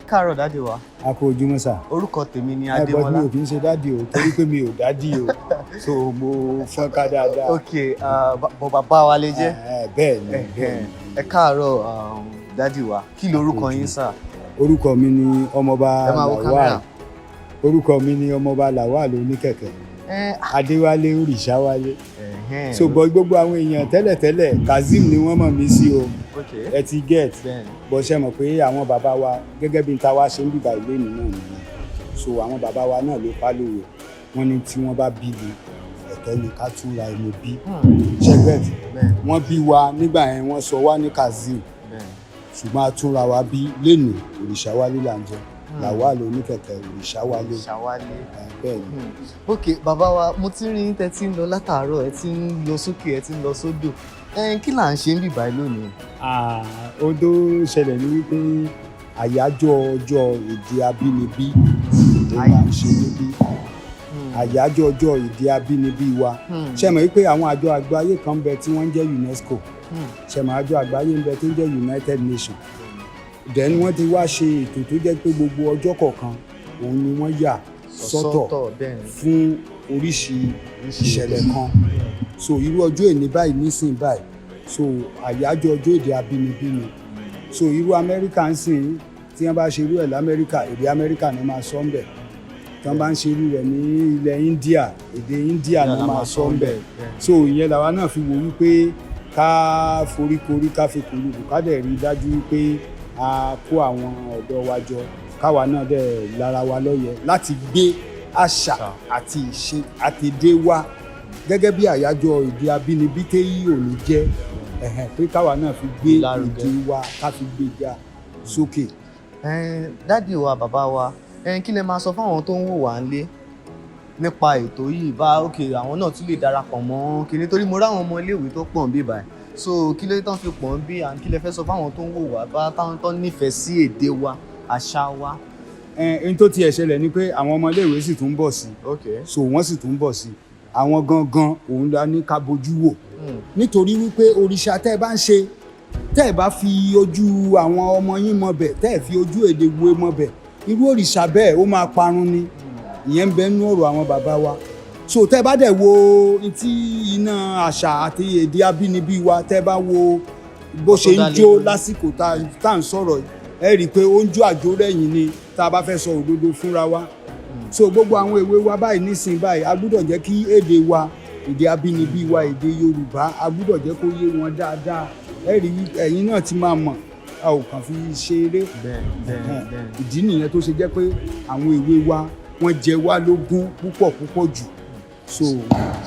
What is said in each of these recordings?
káàárọ̀ dáàdì wa. A kú ojúmọ́ sà. Orúkọ tèmi ni Adémọ́lá. Mi ò kì í ṣe dáàdì o torí pé mi ò dáàdì o so mo fọ́n ká dáadáa. Ok, bàbá wa lè jẹ́. Bẹ́ẹ̀ ni. Ẹ káàárọ̀ dáàdì wa, kí lorúkọ yín sà? Orúkọ mi ni ọmọọba Lawal. Orúkọ mi ni ọmọọba Lawal oníkẹ̀kẹ́. Adéwálé Òrìṣàwálé. So gbogbo àwọn èèyàn tẹ́lẹ̀tẹ́lẹ̀ Kazeem ni wọ́n mọ̀ mí sí o. Ẹ ti get bó ṣe mọ̀ pé àwọn bàbá wa gẹ́gẹ́ bí n ta wá ṣe ń bíbá ilé nínú nìyẹn. So àwọn bàbá wa náà ló pa lówe wọ́n ní tí wọ́n bá bí mi ẹ̀tọ́ ni ká túnra ẹni bí. Ṣẹ́gbẹ́t wọ́n bí wa nígbà yẹn wọ́n sọ wá ní Kazeem ṣùgbọ́n a túnra wa bí lénìí Òrìṣàwálé là ń jẹ́. Lawal oníkẹ̀kẹ́ Òrìṣàwálé. Bẹ́ẹ̀ ni. Ok, bàbá wa mo ti rí tẹ́ tí ń lọ látàárọ̀ ẹ ti ń lọ sókè ẹ ti ń lọ sódò. Kí là ń ṣe ń bíbá lónìí? Ohun tó ṣẹlẹ̀ ni wípé àyájọ́ ọjọ́ èdè abínibí ló là ń ṣe níbí. Àyájọ́ ọjọ́ èdè abínibí wa. Ṣé mọ̀ wípé àwọn àjọ àgbáyé kan ń bẹ tí wọ́n ń jẹ́ UNESCO. Ṣé mọ̀ àjọ àgbáyé ń bẹ tó ń jẹ́ United Nations. Then wọ́n ti wá ṣe ètò tó jẹ́ pé gbogbo ọjọ́ kọ̀ọ̀kan òun ni wọ́n yà sọ́tọ̀ fún oríṣi ìṣẹ̀lẹ̀ kan. So irú ọjọ́ èní báyìí nísìn báyìí so àyájọ́ ọjọ́ èdè abínibí ni. So irú Amẹ́ríkà ń sìn tí wọ́n bá ṣe irú ẹ̀ l'Amẹ́ríkà èdè Amẹ́ríkà ni máa sọ ń bẹ̀. Tí wọ́n bá ń ṣe irú rẹ̀ ní ilẹ̀ India èdè India ni máa sọ ń bẹ̀. So ìyẹn làwa náà fi wò wípé ká foríkorí ká fi kùlùkù ká dẹ̀ rí dájú wípé a kó àwọn ọ̀dọ́ wa jọ káwa náà dẹ̀ lára wa lọ́yẹ̀ láti gbé àṣà àti ìṣe àti èdè wa gẹ́gẹ́ bí àyájọ́ èdè abínibí téyí òní jẹ́ pé káwa náà fi gbé èdè wa ká fi gbé ga sókè. Dádì wa bàbá wa kí lẹ máa sọ fáwọn tó ń wò wá nílé nípa ètò yìí bá àwọn náà tún lè darapọ̀ mọ́ kí nítorí mo ráwọn ọmọ iléèwé tó pọ̀ ń bí báyìí so kí ló tán fi pọ̀ ń bí kí lẹ fẹ́ sọ fáwọn tó ń wò wá bá táwọn tó nífẹ̀ẹ́ sí èdè wa àṣà wa. Ohun tó tiẹ̀ ṣẹlẹ̀ ni pé àwọn ọmọ iléèwé sì tún bọ̀ sí so wọ́n sì tún bọ̀ sí àwọn gangan òun la ní ká bojú wò nítorí wípé òrìṣà tẹ́ ẹ bá ń ṣe tẹ́ ẹ bá fi ojú àwọn ọmọ yín mọbẹ̀ tẹ́ ẹ fi ojú èdè wo mọbẹ̀ irú òrìṣà bẹ́ẹ̀ ó máa parun ni ìyẹn ń bẹ nínú ọ̀rọ̀ àwọn bàbá wa so tẹ́ ẹ bá dẹ̀ wo tí iná àṣà àti èdè abínibí wa tẹ́ ẹ bá wo bó ṣe ń jó lásìkò tá à ń sọ̀rọ̀ ẹ rí i pé ó ń jó àjò rẹ̀yìn ni tá a bá fẹ́ sọ òdodo fúnra wa so gbogbo àwọn èwe wa báyìí nísìnyí báyìí a gbúdọ̀ jẹ́ kí èdè wa èdè abínibí wa èdè Yorùbá a gbúdọ̀ jẹ́ kó yé wọn dáadáa ẹ rí ẹ̀yin náà ti máa mọ̀ a ò kàn fi ṣeré ìdí nìyẹn tó ṣe jẹ́ pé àwọn èwe wa wọ́n jẹ wá lógún púpọ̀ jù.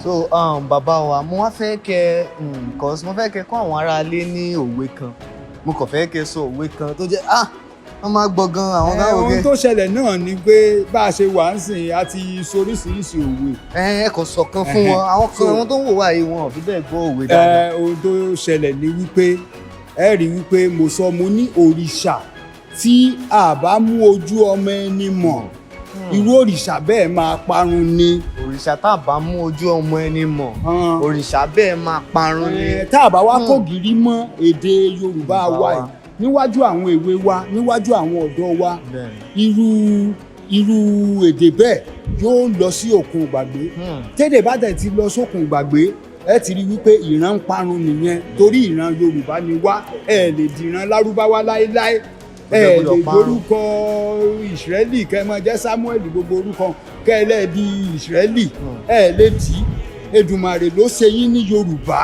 So bàbá wa mo wá fẹ́ kẹ́ kọ́ àwọn aráalé ní òwe kan mo kàn fẹ́ kẹ́ sọ òwe kan tó jẹ́ wọ́n máa gbọ́ gan àwọn káwọ́ gẹ́. Ohun tó ṣẹlẹ̀ náà ni pé bá a ṣe wà ń sìn a ti soríṣiríṣi òwe. Ẹ kò sọ̀kan fún wọn àwọn tó ń wò wá yìí wọn ò fi bẹ́ẹ̀ gbọ́ òwe dáadáa. Ohun tó ṣẹlẹ̀ ni wípé ẹ rí wípé mo ní òrìṣà tí a bá mú ojú ọmọ ẹni mọ̀ irú òrìṣà bẹ́ẹ̀ máa parun ni. Òrìṣà tá a bá mú ojú ọmọ ẹni mọ̀ òrìṣà bẹ́ẹ̀ máa parun ni. Tá a bá wá kògìrì mọ́ èdè Yorùbá wa yìí níwájú àwọn èwe wa níwájú àwọn ọ̀dọ́ wa irú èdè bẹ́ẹ̀ yóò lọ sí òkun ìgbàgbé tẹ́lẹ̀ bá dẹ̀ ti lọ sókun ìgbàgbé ẹ ti rí wípé ìran ń parun nìyẹn torí ìran Yorùbá ni wá ẹ lè dìran Lárúbáwá láéláé ẹ lè gbórúkọ Ísírẹ́lì kẹ́ máa jẹ́ Sámúẹ́lì gbogbo orúkọ kẹ́ ẹ lẹ́ẹ̀dí Ísírẹ́lì ẹ lè dì í Èdùmàrè ló ṣe yín ní Yorùbá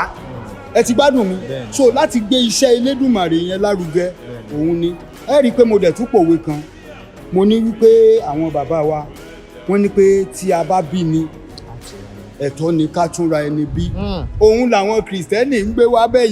ẹ ti gbádùn mi so láti gbé iṣẹ́ Elédùmarè yẹn lárugẹ òun ni ẹ rí i pé mo dẹ̀ tún pòwe kan mo ní wípé àwọn bàbá wa wọ́n ní pé tí a bá bí ni ẹ̀tọ́ ni ká túnra ẹni bí òun làwọn Kìrìsìtẹ́nì ń gbé wá bẹ́yẹn.